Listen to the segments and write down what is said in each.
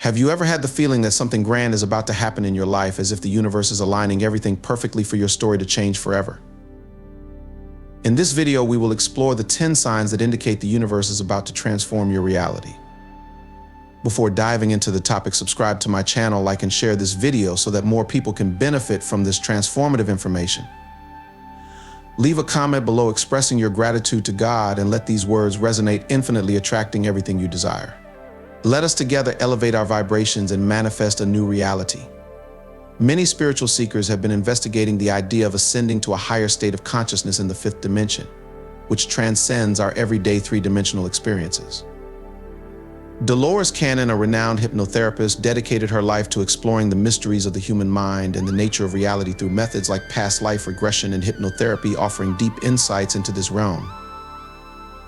Have you ever had the feeling that something grand is about to happen in your life, as if the universe is aligning everything perfectly for your story to change forever? In this video, we will explore the 10 signs that indicate the universe is about to transform your reality. Before diving into the topic, subscribe to my channel, like and share this video so that more people can benefit from this transformative information. Leave a comment below expressing your gratitude to God and let these words resonate infinitely, attracting everything you desire. Let us together elevate our vibrations and manifest a new reality. Many spiritual seekers have been investigating the idea of ascending to a higher state of consciousness in the fifth dimension, which transcends our everyday three-dimensional experiences. Dolores Cannon, a renowned hypnotherapist, dedicated her life to exploring the mysteries of the human mind and the nature of reality through methods like past life regression and hypnotherapy, offering deep insights into this realm.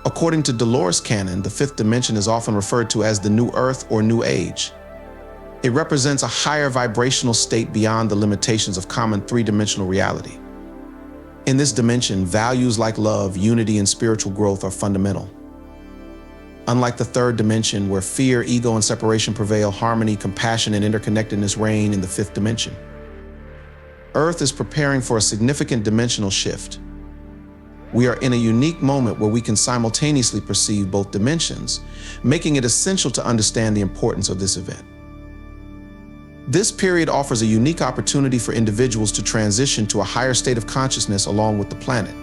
According to Dolores Cannon, the fifth dimension is often referred to as the New Earth or New Age. It represents a higher vibrational state beyond the limitations of common three-dimensional reality. In this dimension, values like love, unity, and spiritual growth are fundamental. Unlike the third dimension, where fear, ego, and separation prevail, harmony, compassion, and interconnectedness reign in the fifth dimension. Earth is preparing for a significant dimensional shift. We are in a unique moment where we can simultaneously perceive both dimensions, making it essential to understand the importance of this event. This period offers a unique opportunity for individuals to transition to a higher state of consciousness along with the planet.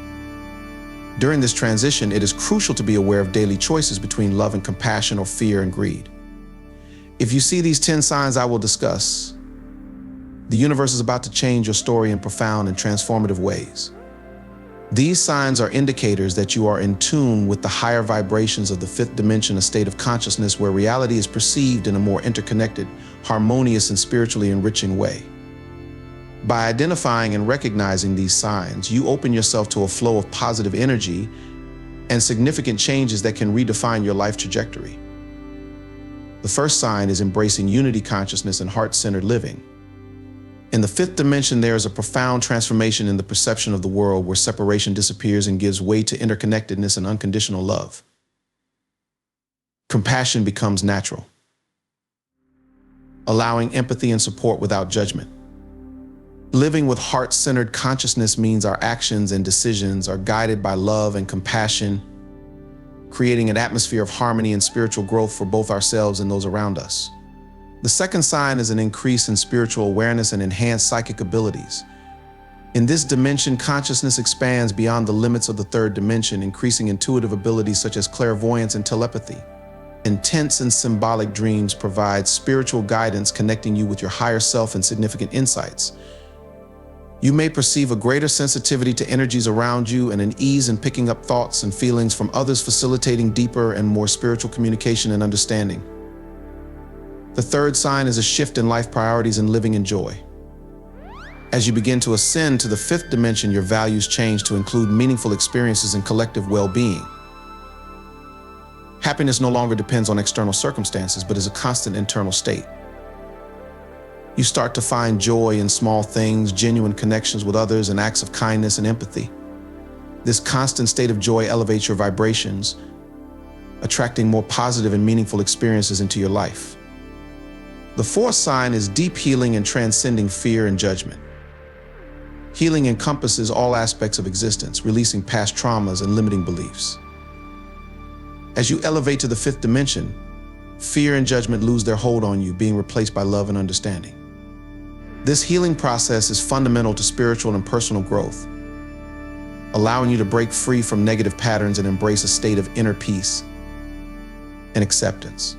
During this transition, it is crucial to be aware of daily choices between love and compassion or fear and greed. If you see these 10 signs I will discuss, the universe is about to change your story in profound and transformative ways. These signs are indicators that you are in tune with the higher vibrations of the fifth dimension, a state of consciousness where reality is perceived in a more interconnected, harmonious, and spiritually enriching way. By identifying and recognizing these signs, you open yourself to a flow of positive energy and significant changes that can redefine your life trajectory. The first sign is embracing unity consciousness and heart-centered living. In the fifth dimension, there is a profound transformation in the perception of the world, where separation disappears and gives way to interconnectedness and unconditional love. Compassion becomes natural, allowing empathy and support without judgment. Living with heart-centered consciousness means our actions and decisions are guided by love and compassion, creating an atmosphere of harmony and spiritual growth for both ourselves and those around us. The second sign is an increase in spiritual awareness and enhanced psychic abilities. In this dimension, consciousness expands beyond the limits of the third dimension, increasing intuitive abilities such as clairvoyance and telepathy. Intense and symbolic dreams provide spiritual guidance, connecting you with your higher self and significant insights. You may perceive a greater sensitivity to energies around you and an ease in picking up thoughts and feelings from others, facilitating deeper and more spiritual communication and understanding. The third sign is a shift in life priorities and living in joy. As you begin to ascend to the fifth dimension, your values change to include meaningful experiences and collective well-being. Happiness no longer depends on external circumstances, but is a constant internal state. You start to find joy in small things, genuine connections with others, and acts of kindness and empathy. This constant state of joy elevates your vibrations, attracting more positive and meaningful experiences into your life. The fourth sign is deep healing and transcending fear and judgment. Healing encompasses all aspects of existence, releasing past traumas and limiting beliefs. As you elevate to the fifth dimension, fear and judgment lose their hold on you, being replaced by love and understanding. This healing process is fundamental to spiritual and personal growth, allowing you to break free from negative patterns and embrace a state of inner peace and acceptance.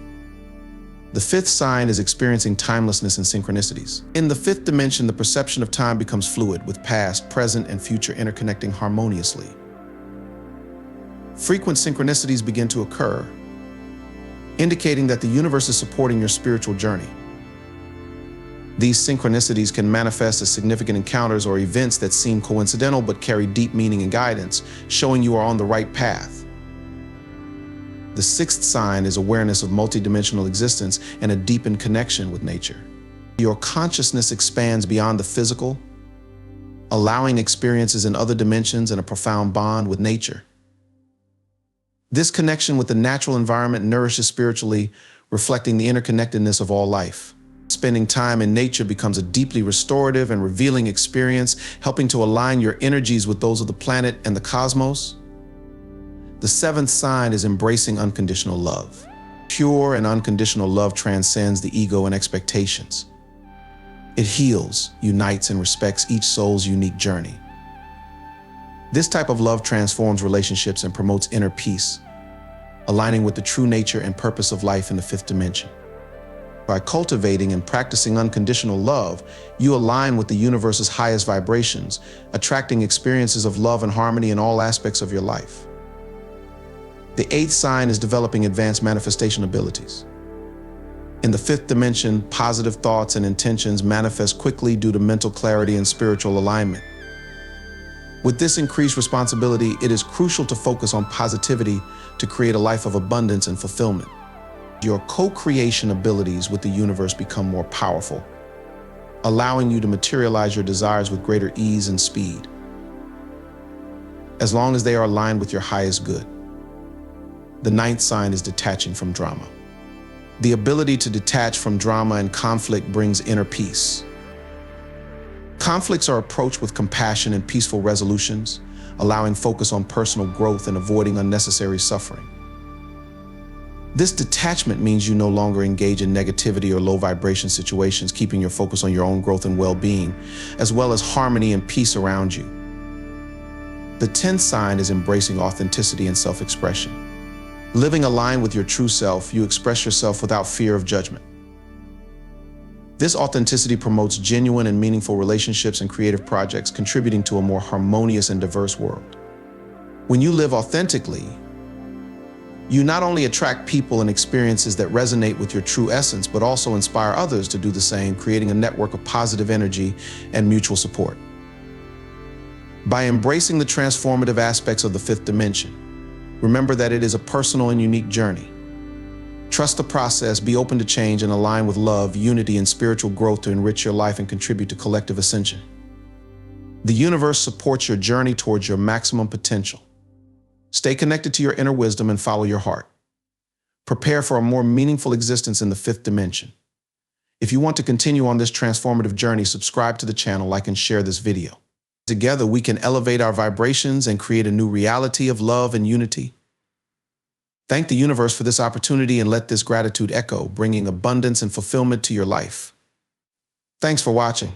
The fifth sign is experiencing timelessness and synchronicities. In the fifth dimension, the perception of time becomes fluid, with past, present, and future interconnecting harmoniously. Frequent synchronicities begin to occur, indicating that the universe is supporting your spiritual journey. These synchronicities can manifest as significant encounters or events that seem coincidental but carry deep meaning and guidance, showing you are on the right path. The sixth sign is awareness of multidimensional existence and a deepened connection with nature. Your consciousness expands beyond the physical, allowing experiences in other dimensions and a profound bond with nature. This connection with the natural environment nourishes spiritually, reflecting the interconnectedness of all life. Spending time in nature becomes a deeply restorative and revealing experience, helping to align your energies with those of the planet and the cosmos. The seventh sign is embracing unconditional love. Pure and unconditional love transcends the ego and expectations. It heals, unites, and respects each soul's unique journey. This type of love transforms relationships and promotes inner peace, aligning with the true nature and purpose of life in the fifth dimension. By cultivating and practicing unconditional love, you align with the universe's highest vibrations, attracting experiences of love and harmony in all aspects of your life. The eighth sign is developing advanced manifestation abilities. In the fifth dimension, positive thoughts and intentions manifest quickly due to mental clarity and spiritual alignment. With this increased responsibility, it is crucial to focus on positivity to create a life of abundance and fulfillment. Your co-creation abilities with the universe become more powerful, allowing you to materialize your desires with greater ease and speed, as long as they are aligned with your highest good. The ninth sign is detaching from drama. The ability to detach from drama and conflict brings inner peace. Conflicts are approached with compassion and peaceful resolutions, allowing focus on personal growth and avoiding unnecessary suffering. This detachment means you no longer engage in negativity or low vibration situations, keeping your focus on your own growth and well-being, as well as harmony and peace around you. The 10th sign is embracing authenticity and self-expression. Living aligned with your true self, you express yourself without fear of judgment. This authenticity promotes genuine and meaningful relationships and creative projects, contributing to a more harmonious and diverse world. When you live authentically, you not only attract people and experiences that resonate with your true essence, but also inspire others to do the same, creating a network of positive energy and mutual support. By embracing the transformative aspects of the fifth dimension, remember that it is a personal and unique journey. Trust the process, be open to change, and align with love, unity, and spiritual growth to enrich your life and contribute to collective ascension. The universe supports your journey towards your maximum potential. Stay connected to your inner wisdom and follow your heart. Prepare for a more meaningful existence in the fifth dimension. If you want to continue on this transformative journey, subscribe to the channel, like, and share this video. Together, we can elevate our vibrations and create a new reality of love and unity. Thank the universe for this opportunity and let this gratitude echo, bringing abundance and fulfillment to your life. Thanks for watching.